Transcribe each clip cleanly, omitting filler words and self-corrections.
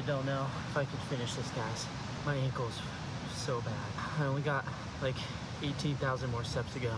don't know if I could finish this, guys. My ankle's so bad. I only got like 18,000 more steps to go.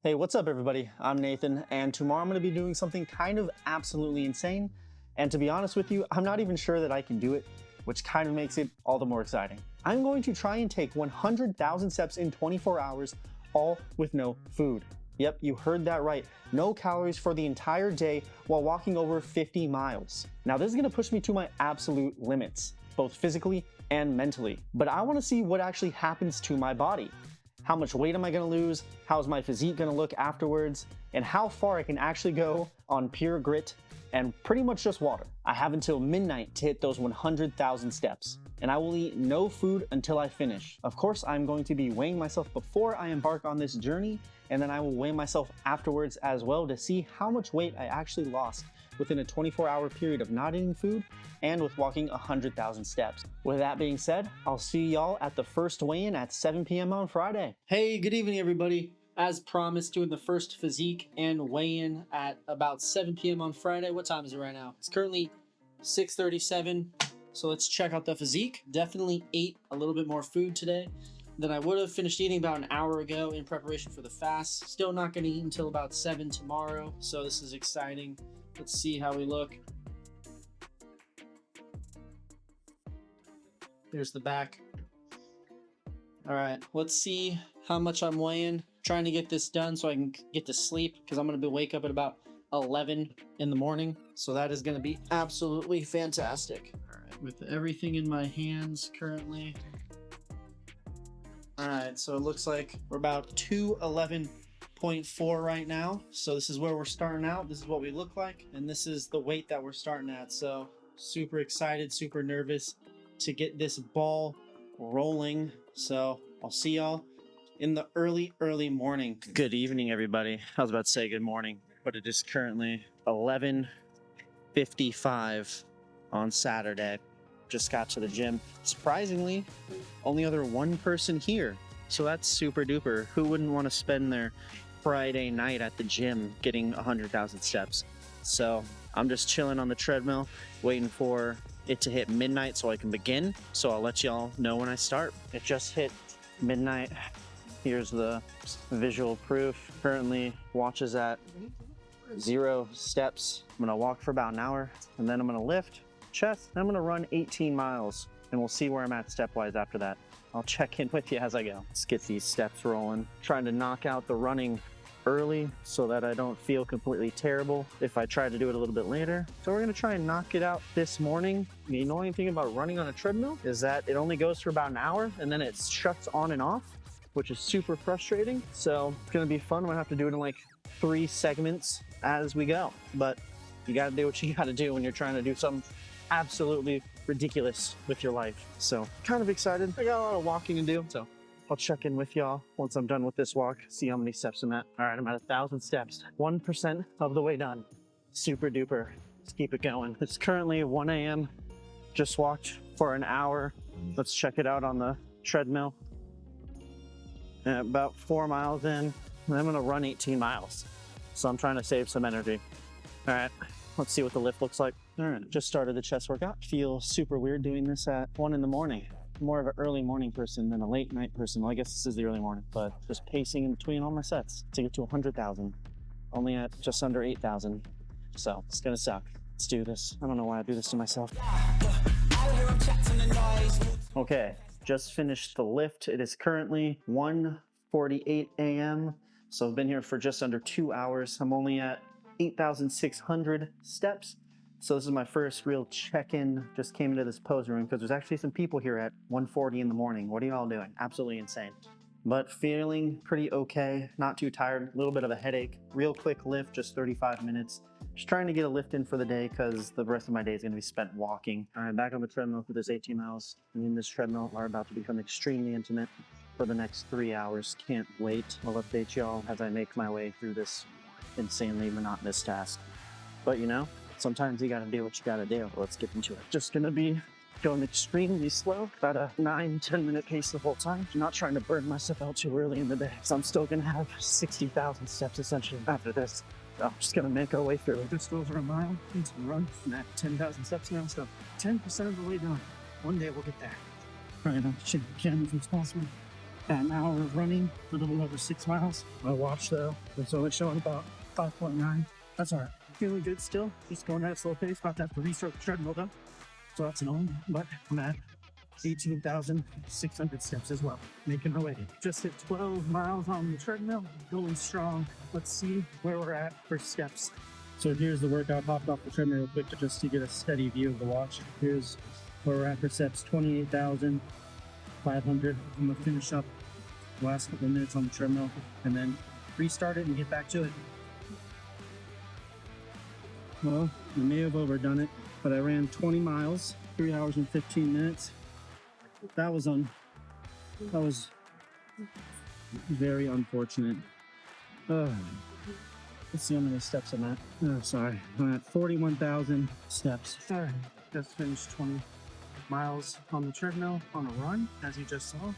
Hey, what's up everybody? I'm Nathan, and tomorrow I'm gonna be doing something kind of absolutely insane. And to be honest with you, I'm not even sure that I can do it, which kind of makes it all the more exciting. I'm going to try and take 100,000 steps in 24 hours, all with no food. Yep, you heard that right. No calories for the entire day while walking over 50 miles. Now this is gonna push me to my absolute limits, both physically and mentally. But I wanna see what actually happens to my body. How much weight am I gonna lose? How's my physique gonna look afterwards? And how far I can actually go on pure grit and pretty much just water. I have until midnight to hit those 100,000 steps. And I will eat no food until I finish. Of course, I'm going to be weighing myself before I embark on this journey, and then I will weigh myself afterwards as well to see how much weight I actually lost within a 24-hour period of not eating food and with walking 100,000 steps. With that being said, I'll see y'all at the first weigh-in at 7 p.m. on Friday. Hey, good evening, everybody. As promised, doing the first physique and weigh-in at about 7 p.m. on Friday. What time is it right now? It's currently 6:37. So let's check out the physique. Definitely ate a little bit more food today than I would have. Finished eating about an hour ago in preparation for the fast. Still not gonna eat until about 7 tomorrow. So this is exciting. Let's see how we look. There's the back. All right, let's see how much I'm weighing. Trying to get this done so I can get to sleep because I'm gonna wake up at about 11 in the morning. So that is gonna be absolutely fantastic. All right, with everything in my hands currently. All right, so it looks like we're about 211.4 right now. So this is where we're starting out. This is what we look like. And this is the weight that we're starting at. So super excited, super nervous to get this ball rolling. So I'll see y'all in the early morning. Good evening, everybody. I was about to say good morning, but it is currently 11:55 on Saturday. Just got to the gym. Surprisingly, only other one person here. So that's super duper. Who wouldn't want to spend their Friday night at the gym getting 100,000 steps? So I'm just chilling on the treadmill, waiting for it to hit midnight so I can begin. So I'll let y'all know when I start. It just hit midnight. Here's the visual proof. Currently watches at 0 steps. I'm gonna walk for about an hour and then I'm gonna lift chest. I'm gonna run 18 miles and we'll see where I'm at stepwise after that. I'll check in with you as I go. Let's get these steps rolling. Trying to knock out the running early so that I don't feel completely terrible if I try to do it a little bit later. So we're gonna try and knock it out this morning. The annoying thing about running on a treadmill is that it only goes for about an hour and then it shuts on and off, which is super frustrating. So it's gonna be fun. I'm gonna have to do it in like 3 segments as we go. But you gotta do what you gotta do when you're trying to do something absolutely ridiculous with your life. So kind of excited. I got a lot of walking to do. So I'll check in with y'all once I'm done with this walk, see how many steps I'm at. All right, I'm at 1,000 steps, 1% of the way done. Super duper. Let's keep it going. It's currently 1 a.m. Just walked for an hour. Let's check it out on the treadmill. And about 4 miles in, and I'm gonna run 18 miles. So I'm trying to save some energy. All right, let's see what the lift looks like. All right, just started the chest workout. Feel super weird doing this at 1 in the morning. More of an early morning person than a late night person. Well, I guess this is the early morning, but just pacing in between all my sets to get to 100,000. Only at just under 8,000. So it's gonna suck. Let's do this. I don't know why I do this to myself. Okay, just finished the lift. It is currently 1:48 a.m. So I've been here for just under 2 hours. I'm only at 8,600 steps. So this is my first real check-in. Just came into this pose room because there's actually some people here at 1:40 in the morning. What are you all doing? Absolutely insane. But feeling pretty okay, not too tired, a little bit of a headache. Real quick lift, just 35 minutes. Just trying to get a lift in for the day because the rest of my day is gonna be spent walking. All right, back on the treadmill for this 18 miles. Me and this treadmill are about to become extremely intimate for the next 3 hours. Can't wait. I'll update y'all as I make my way through this insanely monotonous task. But you know, sometimes you gotta do what you gotta do. Let's get into it. Just gonna be going extremely slow, about a 9-10 minute pace the whole time. I'm not trying to burn myself out too early in the day, so I'm still gonna have 60,000 steps essentially after this. I'm just gonna make our way through it. Just over a mile into the run. I'm at 10,000 steps now, so 10% of the way done. One day we'll get there. Trying to check the gym as possible. At an hour of running, a little over 6 miles. My watch though, it's only showing about 5.9. That's all right. Feeling good still. Just going at a slow pace. About to have to restart the treadmill though. So that's annoying, but I'm at 18,600 steps as well. Making our way. Just hit 12 miles on the treadmill. Going strong. Let's see where we're at for steps. So here's the workout. Hopped off the treadmill real quick just to get a steady view of the watch. Here's where we're at for steps. 28,500. I'm gonna finish up the last couple of minutes on the treadmill and then restart it and get back to it. Well, I may have overdone it, but I ran 20 miles, 3 hours and 15 minutes. That was very unfortunate. Let's see how many steps I'm at. Oh, sorry. I'm at 41,000 steps. All right, just finished 20 miles on the treadmill on a run, as you just saw.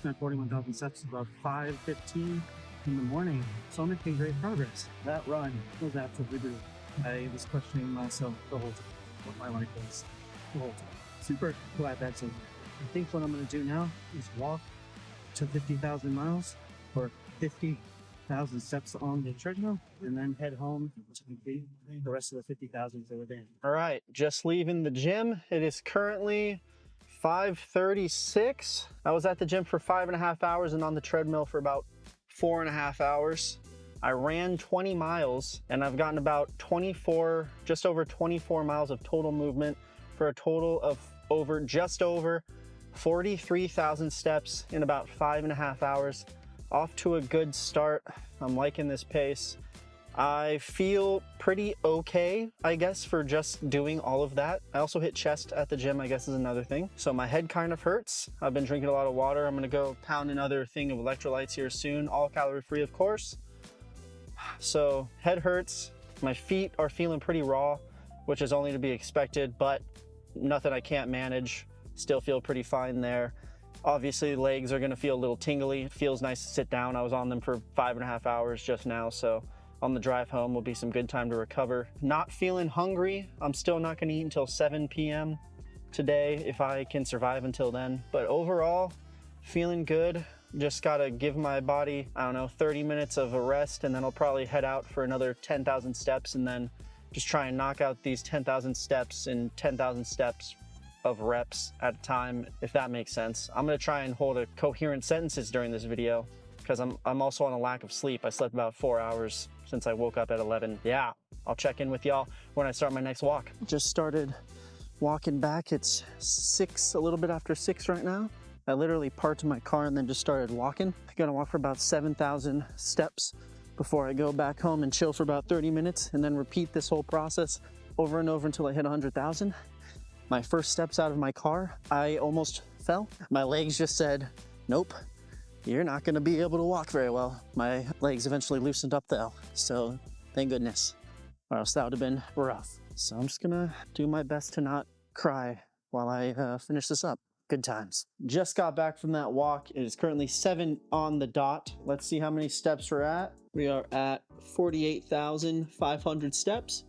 I'm at 41,000 steps, about 5:15 in the morning. So I'm making great progress. That run was absolutely brutal. I was questioning myself the whole time, what my life was the whole time. Super glad that's over. I think what I'm going to do now is walk to 50,000 miles or 50,000 steps on the treadmill and then head home to complete the rest of the 50,000 for the day. All right, just leaving the gym. It is currently 5:36. I was at the gym for 5.5 hours and on the treadmill for about 4.5 hours. I ran 20 miles and I've gotten about just over 24 miles of total movement for a total of just over 43,000 steps in about 5.5 hours. Off to a good start. I'm liking this pace. I feel pretty okay, I guess, for just doing all of that. I also hit chest at the gym, I guess is another thing. So my head kind of hurts. I've been drinking a lot of water. I'm gonna go pound another thing of electrolytes here soon, all calorie free, of course. So head hurts. My feet are feeling pretty raw, which is only to be expected, but nothing I can't manage. Still feel pretty fine there. Obviously, legs are gonna feel a little tingly. It feels nice to sit down. I was on them for 5.5 hours just now, so on the drive home will be some good time to recover. Not feeling hungry. I'm still not gonna eat until 7 p.m. today if I can survive until then. But overall, feeling good. Just gotta give my body, I don't know, 30 minutes of a rest, and then I'll probably head out for another 10,000 steps and then just try and knock out these 10,000 steps in 10,000 steps of reps at a time, if that makes sense. I'm gonna try and hold a coherent sentences during this video because I'm also on a lack of sleep. I slept about 4 hours since I woke up at 11. Yeah, I'll check in with y'all when I start my next walk. Just started walking back. It's 6, a little bit after 6 right now. I literally parked my car and then just started walking. I'm gonna walk for about 7,000 steps before I go back home and chill for about 30 minutes and then repeat this whole process over and over until I hit 100,000. My first steps out of my car, I almost fell. My legs just said, nope, you're not gonna be able to walk very well. My legs eventually loosened up though, so thank goodness, or else that would have been rough. So I'm just gonna do my best to not cry while I finish this up. Good times. Just got back from that walk. It is currently 7 on the dot. Let's see how many steps we're at. We are at 48,500 steps.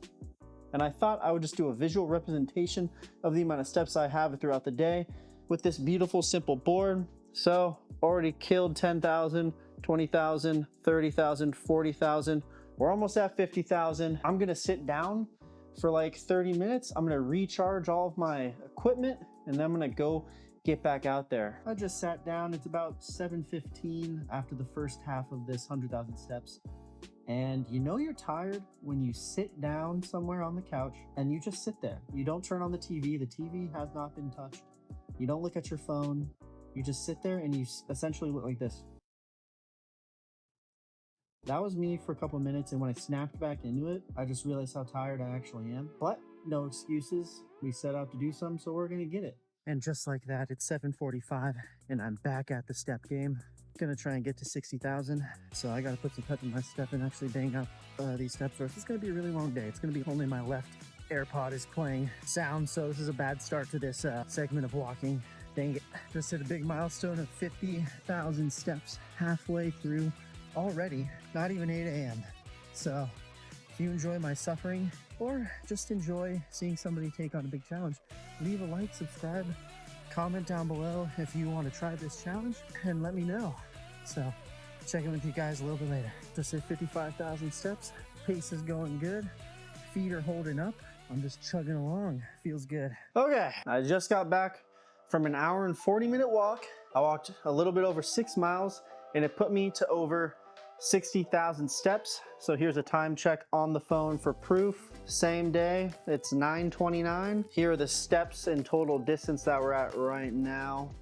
And I thought I would just do a visual representation of the amount of steps I have throughout the day with this beautiful, simple board. So already killed 10,000, 20,000, 30,000, 40,000. We're almost at 50,000. I'm gonna sit down for like 30 minutes. I'm gonna recharge all of my equipment and then I'm gonna go get back out there. I just sat down. It's about 7:15 after the first half of this 100,000 steps. And you know you're tired when you sit down somewhere on the couch and you just sit there. You don't turn on the TV. The TV has not been touched. You don't look at your phone. You just sit there and you essentially look like this. That was me for a couple minutes, and when I snapped back into it, I just realized how tired I actually am. But no excuses. We set out to do something, so we're gonna get it. And just like that, it's 7:45 and I'm back at the step game. Gonna try and get to 60,000. So I gotta put some pep in my step and actually bang up these steps, or it's gonna be a really long day. It's gonna be only my left AirPod is playing sound, so this is a bad start to this segment of walking. Dang it. Just hit a big milestone of 50,000 steps halfway through already. Not even 8 a.m. So If you enjoy my suffering or just enjoy seeing somebody take on a big challenge, leave a like, subscribe, comment down below if you want to try this challenge, and let me know. So check in with you guys a little bit later. Just hit 55,000 steps. Pace is going good. Feet are holding up. I'm just chugging along. Feels good. Okay, I just got back from an hour and 40-minute walk. I walked a little bit over 6 miles, and it put me to over 60,000 steps. So here's a time check on the phone for proof. Same day, it's 9:29. Here are the steps and total distance that we're at right now.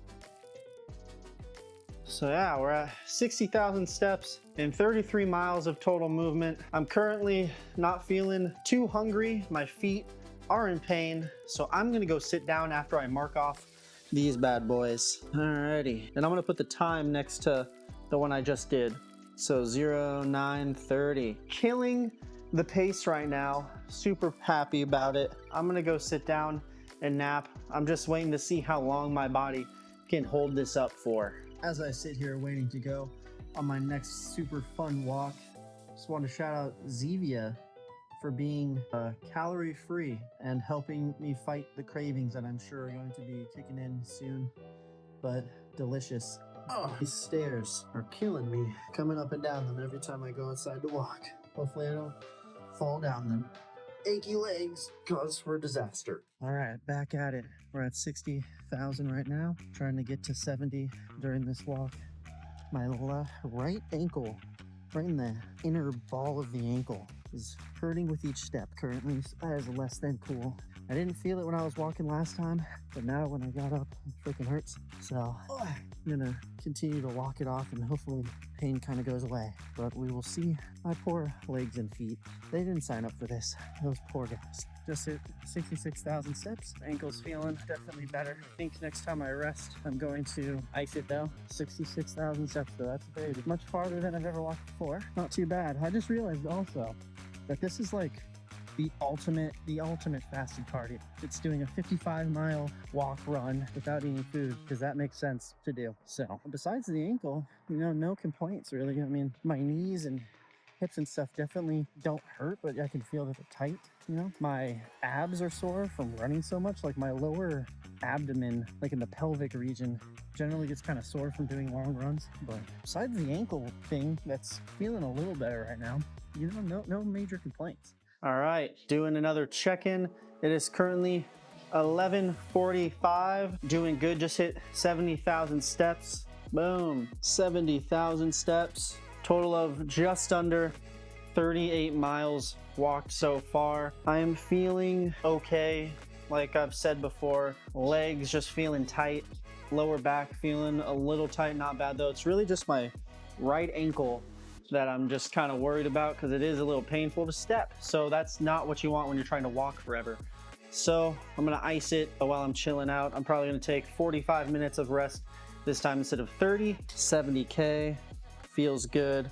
So yeah, we're at 60,000 steps and 33 miles of total movement. I'm currently not feeling too hungry. My feet are in pain, so I'm gonna go sit down after I mark off these bad boys. Alrighty, and I'm gonna put the time next to the one I just did. So 09:30. Killing the pace right now. Super happy about it. I'm gonna go sit down and nap. I'm just waiting to see how long my body can hold this up for. As I sit here waiting to go on my next super fun walk, just want to shout out Zevia for being calorie free and helping me fight the cravings that I'm sure are going to be kicking in soon, but delicious. Oh, these stairs are killing me. Coming up and down them every time I go outside to walk. Hopefully I don't fall down them. Achy legs, cause for disaster. All right, back at it. We're at 60,000 right now. Trying to get to 70 during this walk. My right ankle, right in the inner ball of the ankle, is hurting with each step currently. So that is less than cool. I didn't feel it when I was walking last time, but now when I got up, it freaking hurts. So I'm gonna continue to walk it off and hopefully pain kind of goes away. But we will see. My poor legs and feet, they didn't sign up for this. Those poor guys. Just hit 66,000 steps. Ankle's feeling definitely better. I think next time I rest, I'm going to ice it though. 66,000 steps though, that's very much farther than I've ever walked before. Not too bad. I just realized also that this is like the ultimate fasted cardio. It's doing a 55-mile walk run without eating food, because that makes sense to do. So besides the ankle, you know, no complaints really. I mean, my knees and hips and stuff definitely don't hurt, but I can feel that they're tight, you know. My abs are sore from running so much. Like my lower abdomen, like in the pelvic region, generally gets kind of sore from doing long runs. But besides the ankle thing, that's feeling a little better right now, you know, no major complaints. All right, doing another check-in. It is currently 11:45. Doing good, just hit 70,000 steps. Boom, 70,000 steps. Total of just under 38 miles walked so far. I am feeling okay. Like I've said before, legs just feeling tight. Lower back feeling a little tight, not bad though. It's really just my right ankle that I'm just kind of worried about, because it is a little painful to step. So that's not what you want when you're trying to walk forever. So I'm gonna ice it while I'm chilling out. I'm probably gonna take 45 minutes of rest this time instead of 30. 70K feels good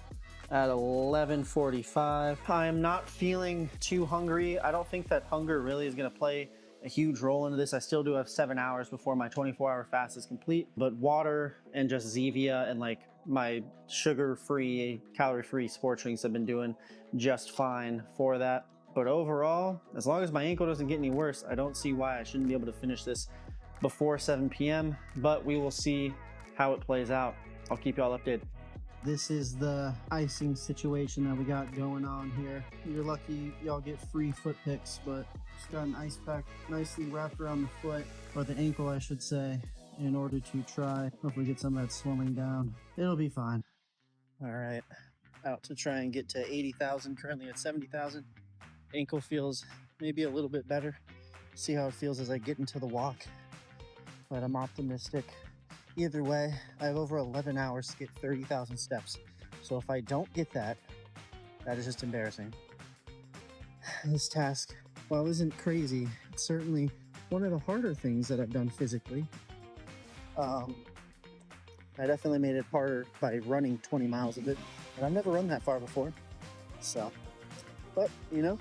at 11:45. I am not feeling too hungry. I don't think that hunger really is gonna play a huge role into this. I still do have 7 hours before my 24-hour fast is complete, but water and just Zevia and like my sugar-free, calorie-free sports drinks have been doing just fine for that. But overall, as long as my ankle doesn't get any worse, I don't see why I shouldn't be able to finish this before 7 p.m., but we will see how it plays out. I'll keep y'all updated. This is the icing situation that we got going on here. You're lucky y'all get free foot picks, but just got an ice pack nicely wrapped around the foot, or the ankle I should say, in order to try, hopefully get some of that swelling down. It'll be fine. All right, out to try and get to 80,000, currently at 70,000. Ankle feels maybe a little bit better. See how it feels as I get into the walk, but I'm optimistic. Either way, I have over 11 hours to get 30,000 steps. So if I don't get that, that is just embarrassing. This task, while isn't crazy, it's certainly one of the harder things that I've done physically. I definitely made it harder by running 20 miles of it, and I've never run that far before. So, but you know,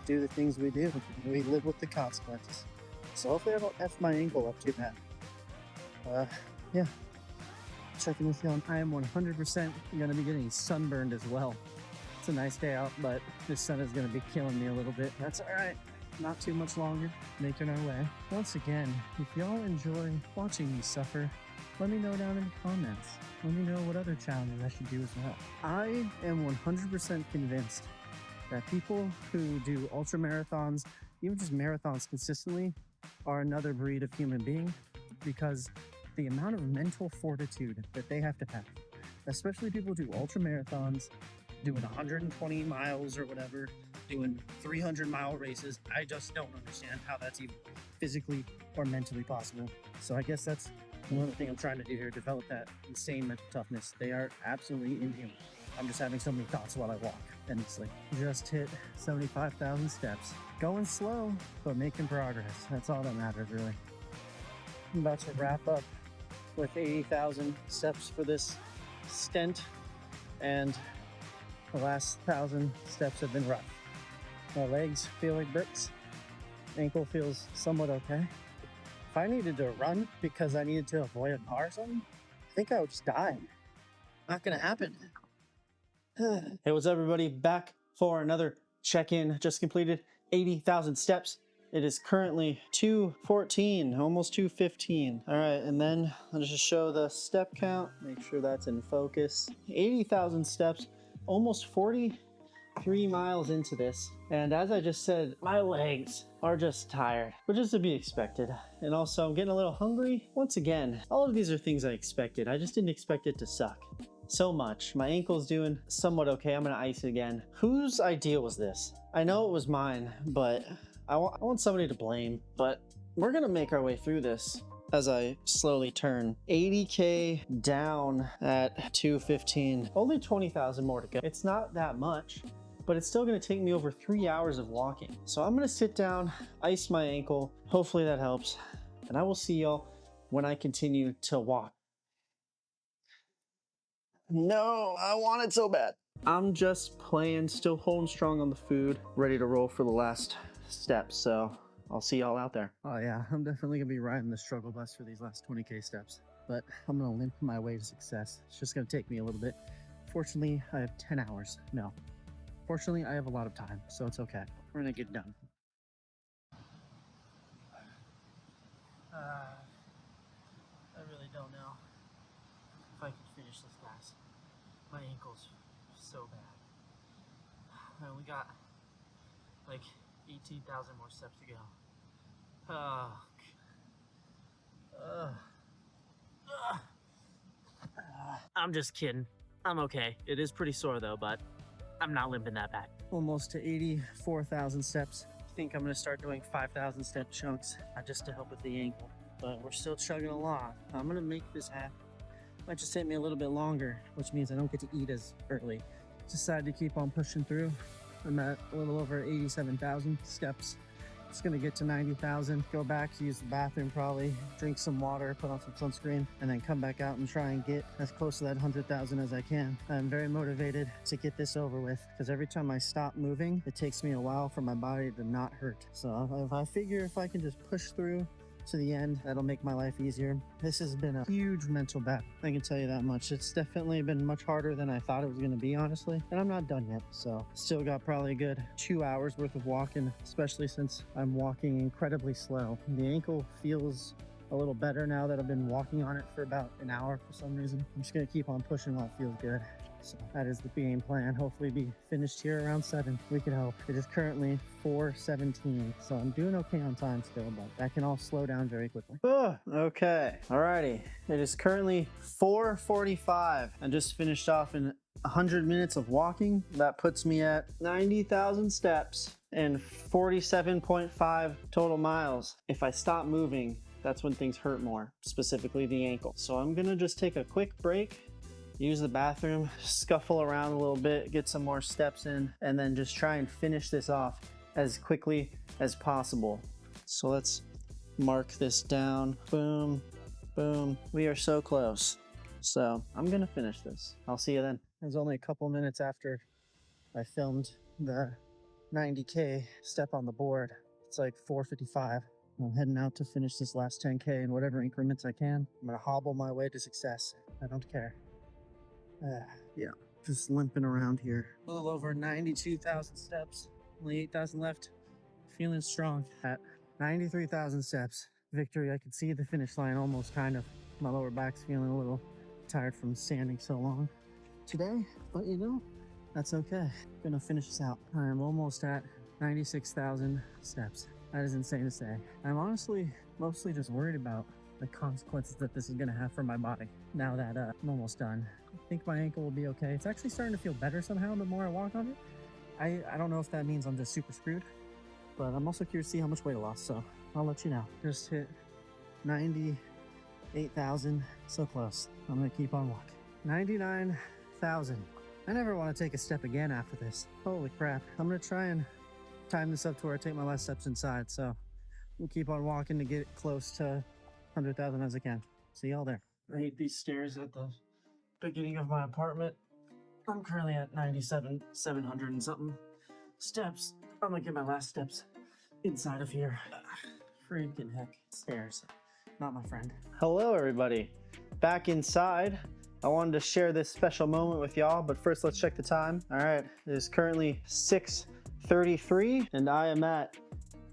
do the things we do. We live with the consequences. So hopefully I don't F my ankle up too bad. Yeah, checking with y'all. I am 100% gonna be getting sunburned as well. It's a nice day out, but this sun is going to be killing me a little bit. That's all right. Not too much longer. Making our way. Once again, if y'all enjoy watching me suffer, let me know down in the comments. Let me know what other challenges I should do as well. I am 100% convinced that people who do ultra marathons, even just marathons consistently, are another breed of human being, because the amount of mental fortitude that they have to have, especially people who do ultra marathons, doing 120 miles or whatever, doing 300-mile races. I just don't understand how that's even physically or mentally possible. So I guess that's another thing I'm trying to do here, develop that insane mental toughness. They are absolutely inhuman. I'm just having so many thoughts while I walk endlessly. Just hit 75,000 steps. Going slow, but making progress. That's all that matters, really. I'm about to wrap up with 80,000 steps for this stint, and the last 1,000 steps have been rough. My legs feel like bricks. Ankle feels somewhat okay. If I needed to run because I needed to avoid a car or something, I think I would just die. Not gonna happen. Hey, what's up, everybody? Back for another check-in. Just completed 80,000 steps. It is currently 2:14, almost 2:15. All right, and then I'll just show the step count. Make sure that's in focus. 80,000 steps, almost 43 miles into this. And as I just said, my legs are just tired, which is to be expected. And also, I'm getting a little hungry. Once again, all of these are things I expected. I just didn't expect it to suck so much. My ankle's doing somewhat okay. I'm gonna ice again. Whose idea was this? I know it was mine, but I want somebody to blame. But we're gonna make our way through this as I slowly turn. 80K down at 2:15. Only 20,000 more to go. It's not that much, but it's still gonna take me over 3 hours of walking. So I'm gonna sit down, ice my ankle. Hopefully that helps. And I will see y'all when I continue to walk. No, I want it so bad. I'm just playing, still holding strong on the food, ready to roll for the last step. So I'll see y'all out there. Oh yeah, I'm definitely gonna be riding the struggle bus for these last 20K steps, but I'm gonna limp my way to success. It's just gonna take me a little bit. Fortunately, I have 10 hours. No, fortunately, I have a lot of time, so it's okay. We're gonna get done. I really don't know if I can finish this, guys. My ankle's so bad. I only got like 18,000 more steps to go. I'm just kidding. I'm okay. It is pretty sore though, but I'm not limping that bad. Almost to 84,000 steps. I think I'm gonna start doing 5,000 step chunks just to help with the ankle. But we're still chugging along. I'm gonna make this happen. Might just take me a little bit longer, which means I don't get to eat as early. Decided to keep on pushing through. I'm at a little over 87,000 steps. It's gonna get to 90,000, go back, use the bathroom probably, drink some water, put on some sunscreen, and then come back out and try and get as close to that 100,000 as I can. I'm very motivated to get this over with, because every time I stop moving, it takes me a while for my body to not hurt. So if I figure if I can just push through to the end, that'll make my life easier. This has been a huge mental battle, I can tell you that much. It's definitely been much harder than I thought it was going to be, honestly, and I'm not done yet. So still got probably a good 2 hours worth of walking, especially since I'm walking incredibly slow. The ankle feels a little better now that I've been walking on it for about an hour for some reason. I'm just going to keep on pushing while it feels good. So that is the game plan. Hopefully be finished here around 7. We can hope. It is currently 4:17, so I'm doing okay on time still, but that can all slow down very quickly. Okay, alrighty. It is currently 4:45. I just finished off in 100 minutes of walking. That puts me at 90,000 steps and 47.5 total miles. If I stop moving, that's when things hurt more, specifically the ankle. So I'm gonna just take a quick break, use the bathroom, scuffle around a little bit, get some more steps in, and then just try and finish this off as quickly as possible. So let's mark this down. Boom, boom. We are so close. So I'm gonna finish this. I'll see you then. It was only a couple minutes after I filmed the 90K step on the board. It's like 4:55. I'm heading out to finish this last 10K in whatever increments I can. I'm gonna hobble my way to success. I don't care. Yeah. Just limping around here. A little over 92,000 steps. Only 8,000 left. Feeling strong at 93,000 steps. Victory. I could see the finish line almost, kind of. My lower back's feeling a little tired from standing so long today, but you know, that's okay. Gonna finish this out. I'm almost at 96,000 steps. That is insane to say. I'm honestly mostly just worried about the consequences that this is gonna have for my body now that I'm almost done. I think my ankle will be okay. It's actually starting to feel better somehow the more I walk on it. I don't know if that means I'm just super screwed, but I'm also curious to see how much weight I lost, so I'll let you know. Just hit 98,000, so close. I'm gonna keep on walking. 99,000. I never want to take a step again after this. Holy crap. I'm gonna try and time this up to where I take my last steps inside, so we'll keep on walking to get close to 100,000 as I can. See y'all there. I hate these stairs at the beginning of my apartment. I'm currently at 700 and something steps. I'm gonna get my last steps inside of here. Freaking heck. Stairs. Not my friend. Hello, everybody. Back inside. I wanted to share this special moment with y'all, but first let's check the time. All right, it is currently 6:33, and I am at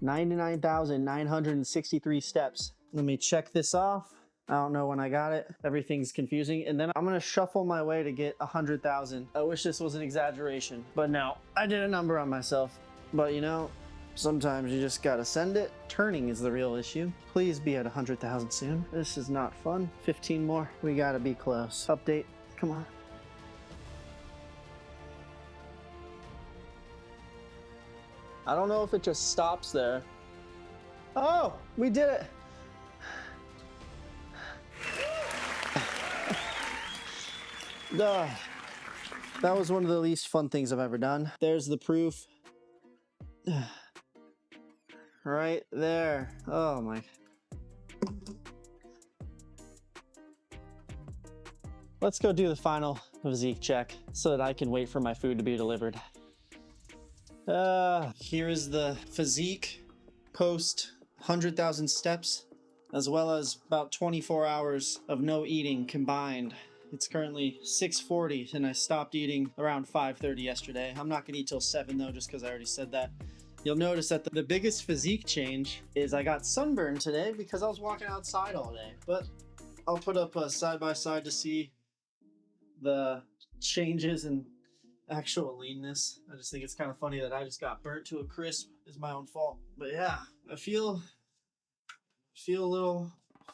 99,963 steps. Let me check this off. I don't know when I got it. Everything's confusing. And then I'm gonna shuffle my way to get 100,000. I wish this was an exaggeration, but no, I did a number on myself. But you know, sometimes you just gotta send it. Turning is the real issue. Please be at 100,000 soon. This is not fun. 15 more. We gotta be close. Update. Come on. I don't know if it just stops there. Oh, we did it. That was one of the least fun things I've ever done. There's the proof. Right there. Oh my. Let's go do the final physique check so that I can wait for my food to be delivered. Here is the physique post 100,000 steps, as well as about 24 hours of no eating combined. It's currently 6:40 and I stopped eating around 5:30 yesterday. I'm not gonna eat till 7 though, just because I already said that. You'll notice that the biggest physique change is I got sunburned today because I was walking outside all day. But I'll put up a side by side to see the changes in actual leanness. I just think it's kind of funny that I just got burnt to a crisp. It's my own fault. But yeah, I feel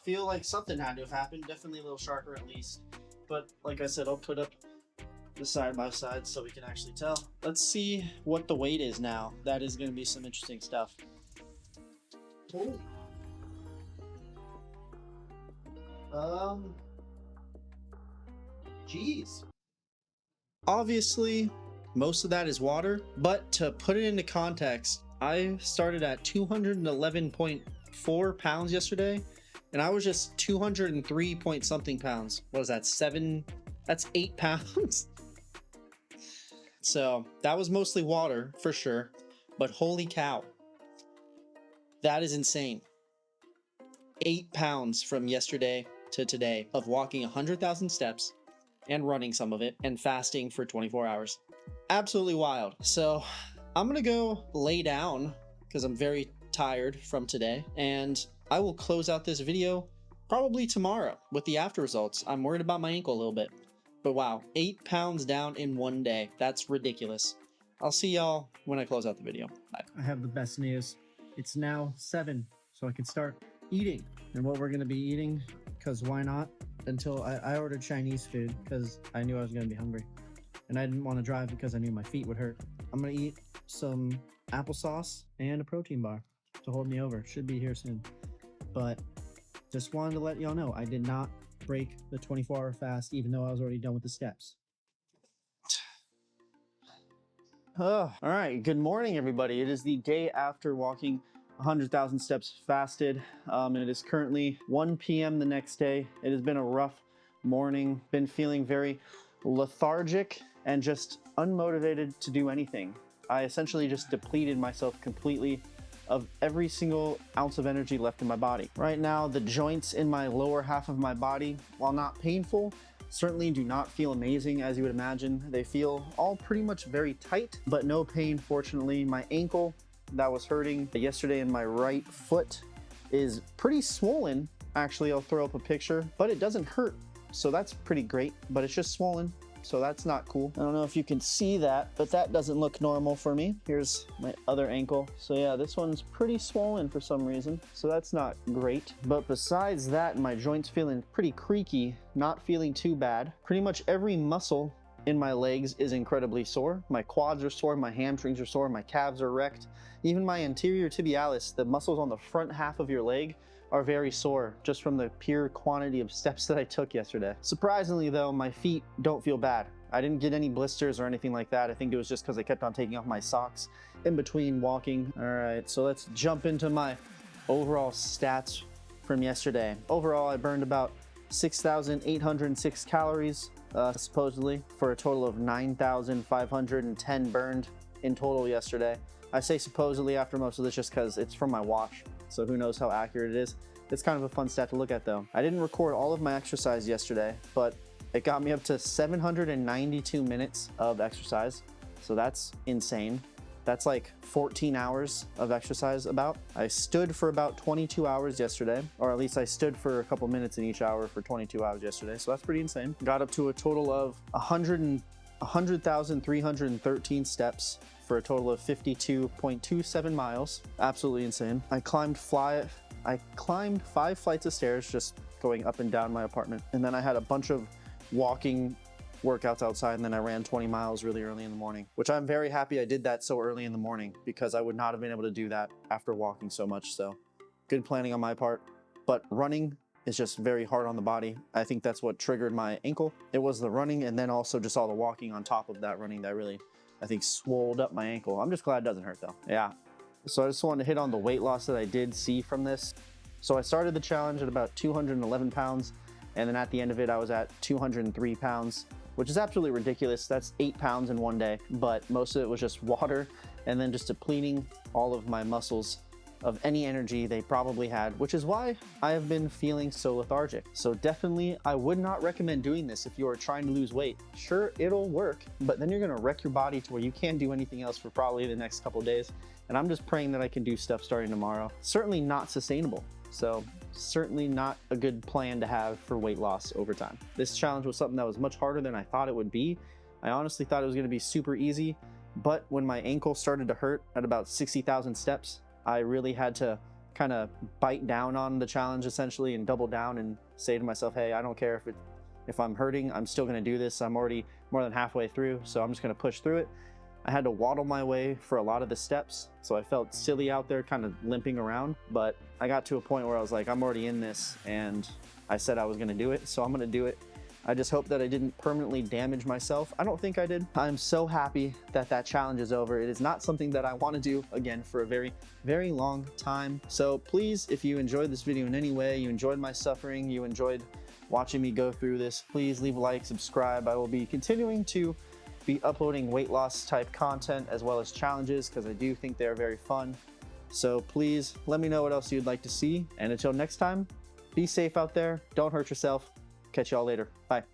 like something had to have happened. Definitely a little sharper at least. But like I said, I'll put up the side by side so we can actually tell. Let's see what the weight is now. That is going to be some interesting stuff. Geez. Obviously, most of that is water, but to put it into context, I started at 211.4 pounds yesterday, and I was just 203 point something pounds. What is that? That's 8 pounds. So that was mostly water for sure, but holy cow, that is insane. 8 pounds from yesterday to today of walking 100,000 steps and running some of it and fasting for 24 hours. Absolutely wild. So I'm gonna go lay down because I'm very tired from today, and I will close out this video probably tomorrow with the after results. I'm worried about my ankle a little bit, but wow, 8 pounds down in one day. That's ridiculous. I'll see y'all when I close out the video. Bye. I have the best news. It's now 7, so I can start eating. And what we're gonna be eating, because why not? Until I ordered Chinese food because I knew I was gonna be hungry. And I didn't want to drive because I knew my feet would hurt. I'm gonna eat some applesauce and a protein bar to hold me over. Should be here soon. But just wanted to let y'all know I did not break the 24-hour fast, even though I was already done with the steps. Oh, all right. Good morning, everybody. It is the day after walking 100,000 steps fasted, and it is currently 1 p.m. the next day. It has been a rough morning. Been feeling very lethargic and just unmotivated to do anything. I essentially just depleted myself completely of every single ounce of energy left in my body. Right now, the joints in my lower half of my body, while not painful, certainly do not feel amazing as you would imagine. They feel all pretty much very tight, but no pain, fortunately. My ankle that was hurting yesterday in my right foot is pretty swollen. Actually, I'll throw up a picture, but it doesn't hurt. So that's pretty great, but it's just swollen. So that's not cool. I don't know if you can see that, but that doesn't look normal for me. Here's my other ankle. So yeah, this one's pretty swollen for some reason. So that's not great. But besides that, my joint's feeling pretty creaky, not feeling too bad. Pretty much every muscle in my legs is incredibly sore. My quads are sore, my hamstrings are sore, my calves are wrecked. Even my anterior tibialis, the muscles on the front half of your leg, are very sore just from the pure quantity of steps that I took yesterday. Surprisingly though, my feet don't feel bad. I didn't get any blisters or anything like that. I think it was just because I kept on taking off my socks in between walking. All right, so let's jump into my overall stats from yesterday. Overall, I burned about 6,806 calories, supposedly, for a total of 9,510 burned in total yesterday. I say supposedly after most of this just because it's from my watch, so who knows how accurate it is. It's kind of a fun stat to look at though. I didn't record all of my exercise yesterday, but it got me up to 792 minutes of exercise, so that's insane. That's like 14 hours of exercise about. I stood for about 22 hours yesterday, or at least I stood for a couple minutes in each hour for 22 hours yesterday, so that's pretty insane. Got up to a total of 100,313 steps for a total of 52.27 miles. Absolutely insane. I climbed 5 flights of stairs just going up and down my apartment. And then I had a bunch of walking workouts outside, and then I ran 20 miles really early in the morning, which I'm very happy I did that so early in the morning because I would not have been able to do that after walking so much. So good planning on my part, but running is just very hard on the body. I think that's what triggered my ankle. It was the running and then also just all the walking on top of that running that really, I think, swolled up my ankle. I'm just glad it doesn't hurt though. Yeah. So I just wanted to hit on the weight loss that I did see from this. So I started the challenge at about 211 pounds. And then at the end of it, I was at 203 pounds, which is absolutely ridiculous. That's 8 pounds in one day, but most of it was just water and then just depleting all of my muscles of any energy they probably had, which is why I have been feeling so lethargic. So definitely, I would not recommend doing this if you are trying to lose weight. Sure, it'll work, but then you're gonna wreck your body to where you can't do anything else for probably the next couple of days. And I'm just praying that I can do stuff starting tomorrow. Certainly not sustainable. So certainly not a good plan to have for weight loss over time. This challenge was something that was much harder than I thought it would be. I honestly thought it was gonna be super easy, but when my ankle started to hurt at about 60,000 steps, I really had to kind of bite down on the challenge essentially and double down and say to myself, hey, I don't care if I'm hurting, I'm still gonna do this. I'm already more than halfway through, so I'm just gonna push through it. I had to waddle my way for a lot of the steps, so I felt silly out there kind of limping around, but I got to a point where I was like, I'm already in this, and I said I was gonna do it, so I'm gonna do it. I just hope that I didn't permanently damage myself. I don't think I did. I'm so happy that that challenge is over. It is not something that I want to do again for a very, very long time. So please, if you enjoyed this video in any way, you enjoyed my suffering, you enjoyed watching me go through this, please leave a like, subscribe. I will be continuing to be uploading weight loss type content as well as challenges because I do think they're very fun. So please let me know what else you'd like to see. And until next time, be safe out there. Don't hurt yourself. Catch y'all later. Bye.